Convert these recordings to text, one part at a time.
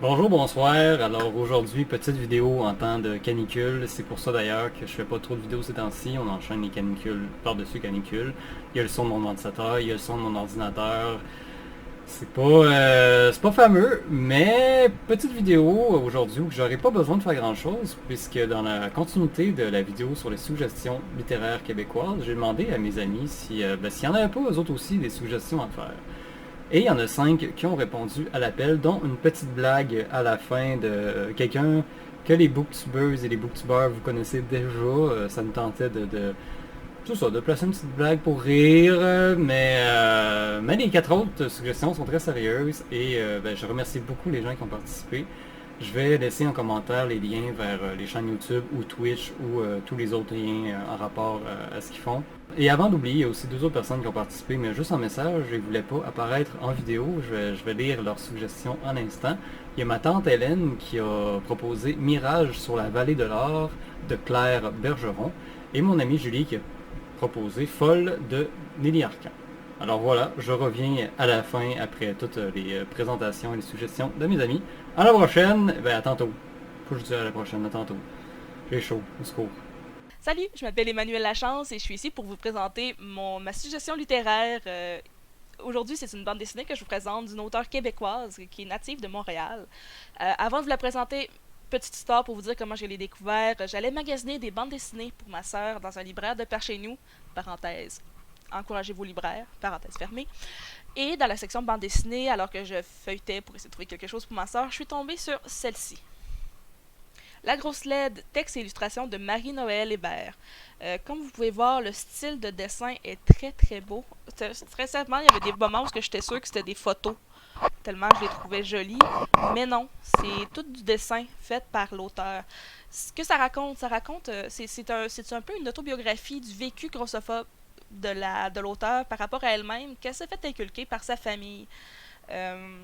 Bonjour, bonsoir. Alors aujourd'hui, petite vidéo en temps de canicule. C'est pour ça d'ailleurs que je fais pas trop de vidéos ces temps-ci. On enchaîne les canicules par-dessus canicule. Il y a le son de mon ventilateur, il y a le son de mon ordinateur. C'est pas fameux, mais petite vidéo aujourd'hui où j'aurais pas besoin de faire grand-chose puisque dans la continuité de la vidéo sur les suggestions littéraires québécoises, j'ai demandé à mes amis s'il y en avait pas eux autres aussi des suggestions à faire. Et il y en a 5 qui ont répondu à l'appel, dont une petite blague à la fin de quelqu'un que les booktubers et les booktubers vous connaissez déjà. Ça me tentait tout ça, de placer une petite blague pour rire, mais les 4 autres suggestions sont très sérieuses et je remercie beaucoup les gens qui ont participé. Je vais laisser en commentaire les liens vers les chaînes YouTube ou Twitch ou tous les autres liens en rapport à ce qu'ils font. Et avant d'oublier, il y a aussi 2 autres personnes qui ont participé, mais juste en message, ils ne voulaient pas apparaître en vidéo. Je vais lire leurs suggestions en instant. Il y a ma tante Hélène qui a proposé Mirage sur la vallée de l'or de Claire Bergeron. Et mon amie Julie qui a proposé Folle de Nelly Arcan. Alors voilà, je reviens à la fin après toutes les présentations et les suggestions de mes amis. À la prochaine, à tantôt. Faut que je dise à la prochaine, à tantôt. J'ai chaud, au secours. Salut, je m'appelle Emmanuel Lachance et je suis ici pour vous présenter ma suggestion littéraire. Aujourd'hui, c'est une bande dessinée que je vous présente d'une auteure québécoise qui est native de Montréal. Avant de vous la présenter, petite histoire pour vous dire comment je l'ai découvert. J'allais magasiner des bandes dessinées pour ma sœur dans un libraire de par chez nous, parenthèse, encouragez vos libraires, parenthèse fermée. Et dans la section bande dessinée, alors que je feuilletais pour essayer de trouver quelque chose pour ma sœur, je suis tombée sur celle-ci. La grosse LED, texte et illustration de Marie-Noël Hébert. Comme vous pouvez voir, le style de dessin est très très beau. Très simplement, il y avait des moments où j'étais sûre que c'était des photos, tellement je les trouvais jolies. Mais non, c'est tout du dessin fait par l'auteur. Ce que ça raconte, c'est un peu une autobiographie du vécu grossophobe de l'auteur par rapport à elle-même, qu'elle s'est fait inculquer par sa famille. Euh,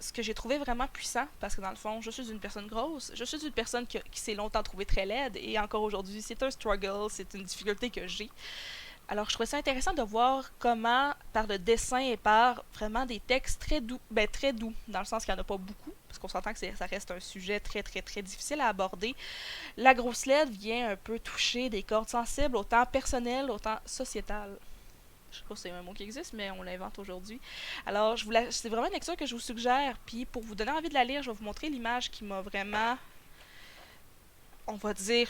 Ce que j'ai trouvé vraiment puissant, parce que dans le fond, je suis une personne grosse, je suis une personne qui s'est longtemps trouvée très laide, et encore aujourd'hui, c'est un struggle, c'est une difficulté que j'ai. Alors, je trouvais ça intéressant de voir comment, par le dessin et par vraiment des textes très doux, dans le sens qu'il n'y en a pas beaucoup, parce qu'on s'entend que ça reste un sujet très, très, très difficile à aborder. La grosse lettre vient un peu toucher des cordes sensibles, autant personnelles, autant sociétales. Je sais pas si c'est un mot qui existe, mais on l'invente aujourd'hui. Alors, c'est vraiment une lecture que je vous suggère. Puis, pour vous donner envie de la lire, je vais vous montrer l'image qui m'a vraiment, on va dire,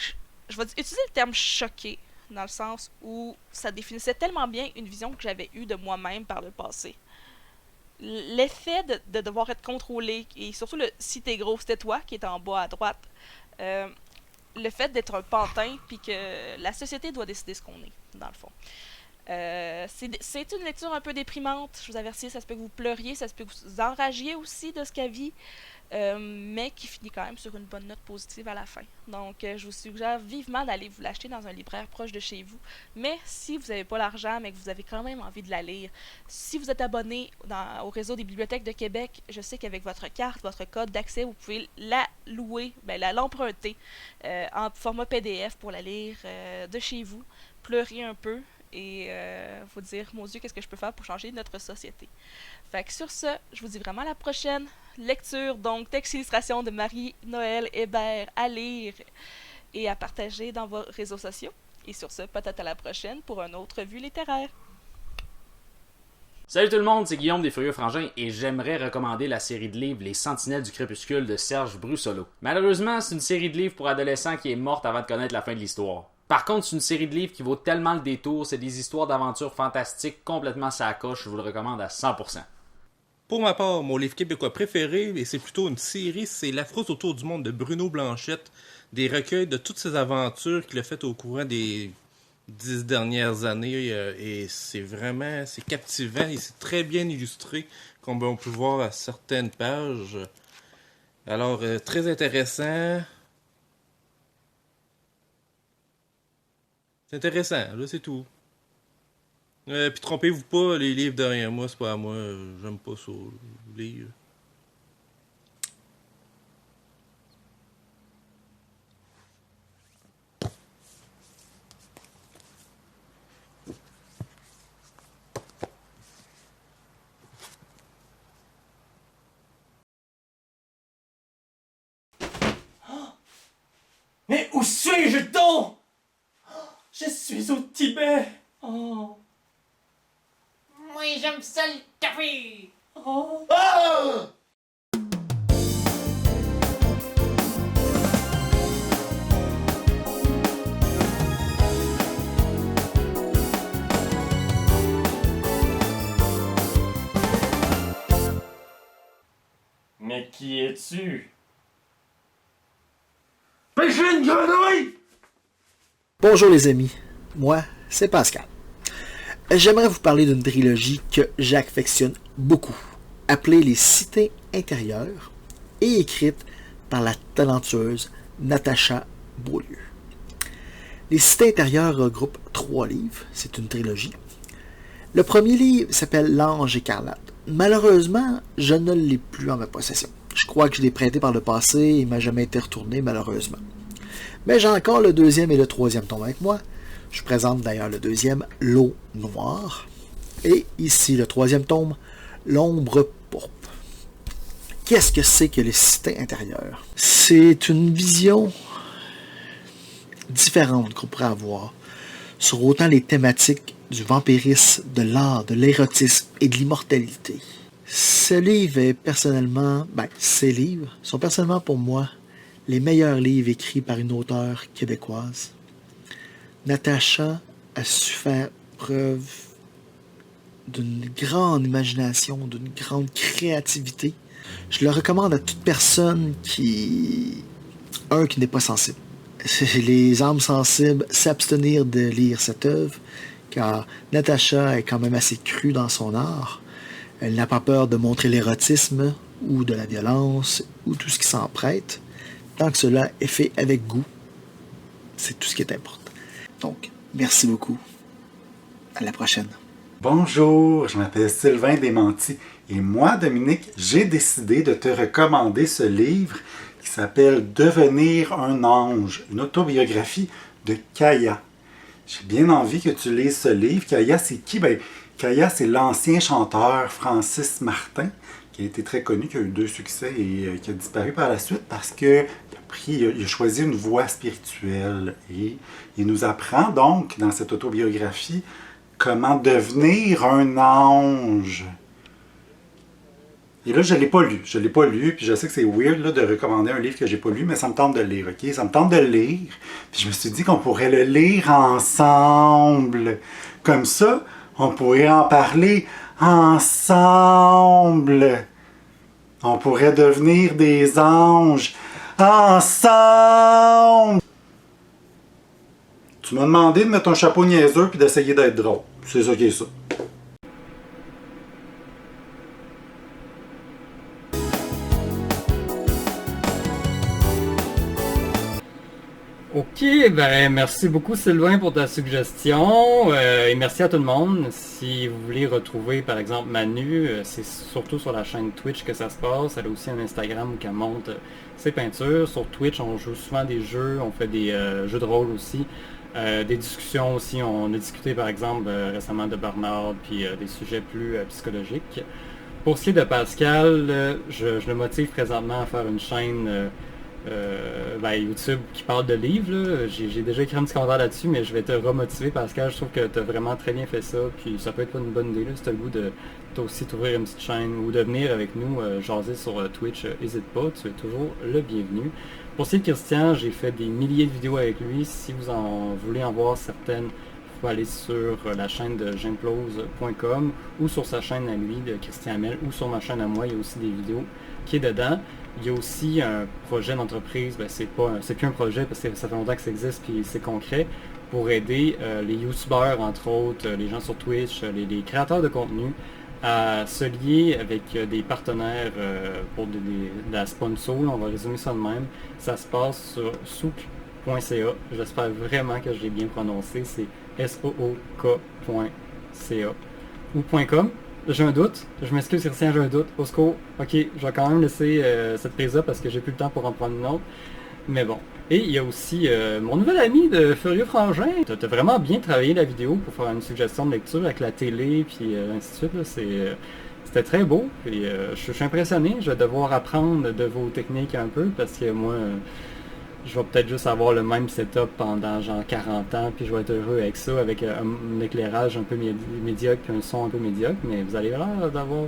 je vais utiliser le terme choqué, dans le sens où ça définissait tellement bien une vision que j'avais eue de moi-même par le passé. L'effet de devoir être contrôlé, et surtout le si t'es gros, c'était toi, qui est en bas à droite, euh, le fait d'être un pantin, puis que la société doit décider ce qu'on est, dans le fond. C'est une lecture un peu déprimante, je vous avertis, ça se peut que vous pleuriez, ça se peut que vous enragiez aussi de ce qu'elle vit, mais qui finit quand même sur une bonne note positive à la fin. Donc, je vous suggère vivement d'aller vous l'acheter dans un libraire proche de chez vous. Mais si vous n'avez pas l'argent, mais que vous avez quand même envie de la lire, si vous êtes abonné au réseau des bibliothèques de Québec, je sais qu'avec votre carte, votre code d'accès, vous pouvez la louer, l'emprunter en format PDF pour la lire de chez vous, pleurer un peu et vous dire, mon Dieu, qu'est-ce que je peux faire pour changer notre société. Fait que sur ce, je vous dis vraiment à la prochaine lecture, donc texte illustration de Marie-Noël Hébert à lire et à partager dans vos réseaux sociaux. Et sur ce, peut-être à la prochaine pour une autre revue littéraire. Salut tout le monde, c'est Guillaume des Furieux Frangins et j'aimerais recommander la série de livres Les Sentinelles du Crépuscule de Serge Brussolo. Malheureusement, c'est une série de livres pour adolescents qui est morte avant de connaître la fin de l'histoire. Par contre, c'est une série de livres qui vaut tellement le détour, c'est des histoires d'aventures fantastiques complètement sacoche, je vous le recommande à 100%. Pour ma part, mon livre québécois préféré, et c'est plutôt une série, c'est L'Affreuse autour du monde de Bruno Blanchette, des recueils de toutes ses aventures qu'il a faites au courant des 10 dernières années, et c'est captivant et c'est très bien illustré, comme on peut voir à certaines pages. Alors, très intéressant. C'est intéressant, là, c'est tout. Puis trompez-vous pas, les livres derrière moi, c'est pas à moi, j'aime pas ça, lire. Mais où suis-je donc? Je suis au Tibet. Oh. Moi, j'aime ça le café. Oh. Ah! Mais qui es-tu? Pêcher une grenouille! Bonjour les amis, moi c'est Pascal. J'aimerais vous parler d'une trilogie que j'affectionne beaucoup, appelée Les Cités intérieures et écrite par la talentueuse Natacha Beaulieu. Les Cités intérieures regroupent 3 livres, c'est une trilogie. Le premier livre s'appelle L'Ange écarlate. Malheureusement, je ne l'ai plus en ma possession. Je crois que je l'ai prêté par le passé et il m'a jamais été retourné malheureusement. Mais j'ai encore le 2e et le 3e tome avec moi. Je présente d'ailleurs le 2e, L'eau noire. Et ici le 3e tome, L'ombre pourpre. Qu'est-ce que c'est que les cités intérieures? C'est une vision différente qu'on pourrait avoir sur autant les thématiques du vampirisme, de l'art, de l'érotisme et de l'immortalité. Ce livre est personnellement, ces livres sont personnellement pour moi les meilleurs livres écrits par une auteure québécoise. Natacha a su faire preuve d'une grande imagination, d'une grande créativité. Je le recommande à toute personne qui n'est pas sensible. Les âmes sensibles s'abstenir de lire cette œuvre, car Natacha est quand même assez crue dans son art. Elle n'a pas peur de montrer l'érotisme, ou de la violence, ou tout ce qui s'en prête, tant que cela est fait avec goût. C'est tout ce qui est important. Donc, merci beaucoup. À la prochaine. Bonjour, je m'appelle Sylvain Desmentis et moi, Dominique, j'ai décidé de te recommander ce livre qui s'appelle Devenir un ange, une autobiographie de Kaya. J'ai bien envie que tu lises ce livre. Kaya, c'est qui? Kaya, c'est l'ancien chanteur Francis Martin, qui a été très connu, qui a eu 2 succès et qui a disparu par la suite parce que il a choisi une voie spirituelle. Et il nous apprend donc, dans cette autobiographie, comment devenir un ange. Et là, je ne l'ai pas lu. Je ne l'ai pas lu, puis je sais que c'est weird là, de recommander un livre que j'ai pas lu, mais ça me tente de le lire, ok? Ça me tente de le lire. Puis je me suis dit qu'on pourrait le lire ensemble. Comme ça, on pourrait en parler ensemble. On pourrait devenir des anges ensemble. Tu m'as demandé de mettre un chapeau niaiseux puis d'essayer d'être drôle. C'est ça qui est ça. Ok, merci beaucoup Sylvain pour ta suggestion et merci à tout le monde. Si vous voulez retrouver par exemple Manu, c'est surtout sur la chaîne Twitch que ça se passe. Elle a aussi un Instagram où elle monte ses peintures. Sur Twitch, on joue souvent des jeux, on fait des jeux de rôle aussi, des discussions aussi. On a discuté par exemple récemment de burn-out puis des sujets plus psychologiques. Pour ce qui est de Pascal, je le motive présentement à faire une chaîne YouTube qui parle de livres. J'ai déjà écrit un petit commentaire là-dessus, mais je vais te remotiver Pascal. Je trouve que tu as vraiment très bien fait ça, puis ça peut être une bonne idée là, si tu as le goût de toi aussi t'ouvrir une petite chaîne ou de venir avec nous jaser sur Twitch, n'hésite pas, tu es toujours le bienvenu. Pour ce qui est de Christian, j'ai fait des milliers de vidéos avec lui. Si vous en voulez en voir certaines, vous pouvez aller sur la chaîne de jimplose.com ou sur sa chaîne à lui de Christian Hamel ou sur ma chaîne à moi, il y a aussi des vidéos qui est dedans. Il y a aussi un projet d'entreprise, c'est plus un projet parce que ça fait longtemps que ça existe puis c'est concret, pour aider les youtubeurs, entre autres, les gens sur Twitch, les créateurs de contenu, à se lier avec des partenaires pour de la sponsor, on va résumer ça de même. Ça se passe sur souk.ca, j'espère vraiment que je l'ai bien prononcé, c'est sook.ca ou .com. J'ai un doute, je m'excuse Christian, j'ai un doute, au secours, ok, je vais quand même laisser cette prise-là parce que j'ai plus le temps pour en prendre une autre, mais bon. Et il y a aussi mon nouvel ami de Furieux Frangin, t'as vraiment bien travaillé la vidéo pour faire une suggestion de lecture avec la télé, puis ainsi de suite, là, c'était très beau, et je suis impressionné, je vais devoir apprendre de vos techniques un peu, parce que moi, je vais peut-être juste avoir le même setup pendant genre 40 ans, puis je vais être heureux avec ça, avec un éclairage un peu médiocre, puis un son un peu médiocre, mais vous allez l'air d'avoir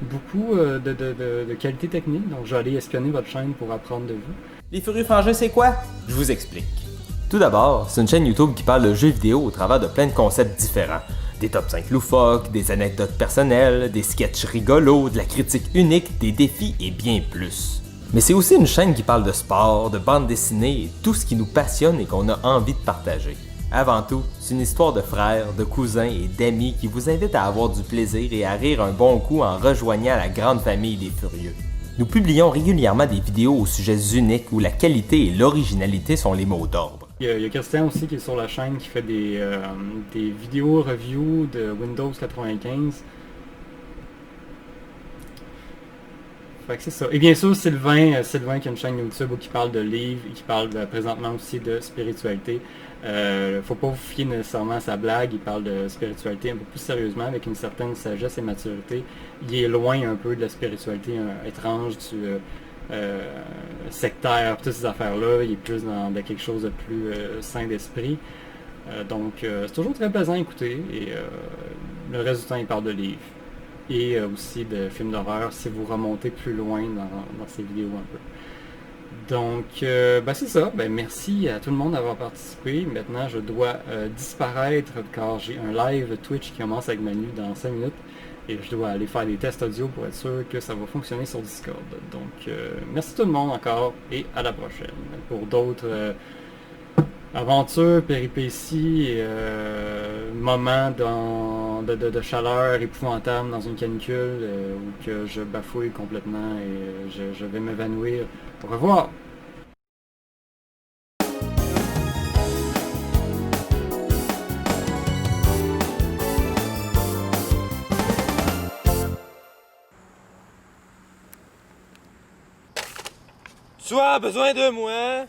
beaucoup de qualité technique, donc je vais aller espionner votre chaîne pour apprendre de vous. Les Furieux Frangins, c'est quoi? Je vous explique. Tout d'abord, c'est une chaîne YouTube qui parle de jeux vidéo au travers de plein de concepts différents. Des top 5 loufoques, des anecdotes personnelles, des sketchs rigolos, de la critique unique, des défis et bien plus. Mais c'est aussi une chaîne qui parle de sport, de bande dessinée et tout ce qui nous passionne et qu'on a envie de partager. Avant tout, c'est une histoire de frères, de cousins et d'amis qui vous invite à avoir du plaisir et à rire un bon coup en rejoignant la grande famille des Furieux. Nous publions régulièrement des vidéos aux sujets uniques où la qualité et l'originalité sont les mots d'ordre. Il y a Christian aussi qui est sur la chaîne qui fait des vidéos review de Windows 95. Fait que c'est ça. Et bien sûr, Sylvain qui a une chaîne YouTube qui parle de livres et qui parle présentement aussi de spiritualité. Faut pas vous fier nécessairement à sa blague, il parle de spiritualité un peu plus sérieusement, avec une certaine sagesse et maturité. Il est loin un peu de la spiritualité étrange, du sectaire, toutes ces affaires-là. Il est plus dans quelque chose de plus sain d'esprit. Donc c'est toujours très plaisant à écouter, et le reste du temps il parle de livres. Et aussi de films d'horreur si vous remontez plus loin dans ces vidéos un peu. Donc, c'est ça. Merci à tout le monde d'avoir participé. Maintenant, je dois disparaître car j'ai un live Twitch qui commence avec Manu dans 5 minutes. Et je dois aller faire des tests audio pour être sûr que ça va fonctionner sur Discord. Donc, merci tout le monde encore et à la prochaine. Pour d'autres aventures, péripéties, moments de chaleur épouvantable dans une canicule où que je bafouille complètement et je vais m'évanouir. Au revoir! Tu as besoin de moi?